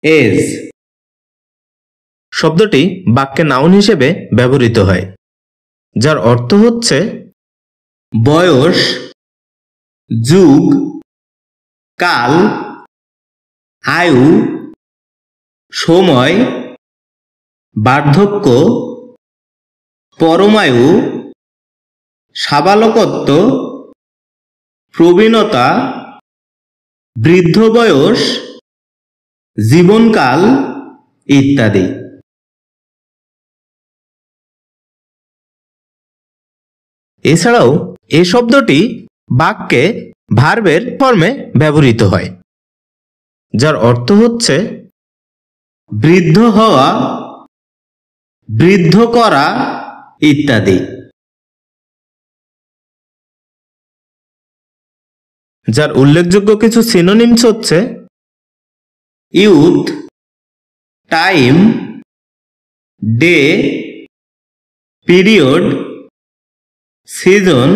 Age শব্দটি বাক্যে noun হিসেবে ব্যবহৃত হয়, যার অর্থ হচ্ছে বয়স, যুগ, কাল, আয়ু, সময়, বার্ধক্য, পরমায়ু, সাবালকত্ব, প্রবীণতা, বৃদ্ধ বয়স, জীবনকাল ইত্যাদি। এছাড়াও এই শব্দটি বাক্যে ভার্বের ফর্মে ব্যবহৃত হয়, যার অর্থ হচ্ছে বৃদ্ধ হওয়া, বৃদ্ধ করা ইত্যাদি। যার উল্লেখযোগ্য কিছু সিনোনিমস হচ্ছে youth, time, day, period, season,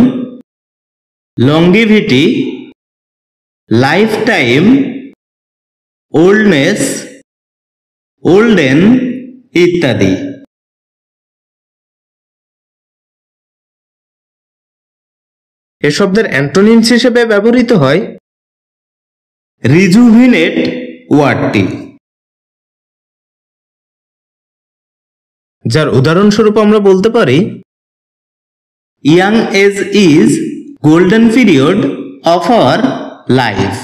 longevity, life time, oldness, olden ইত্যাদি। এ শব্দের অ্যান্টোনিমস হিসেবে ব্যবহৃত হয় রিজুভিনেট ওয়ার্ডটি, যার উদাহরণস্বরূপ আমরা বলতে পারি young age is golden period of our life.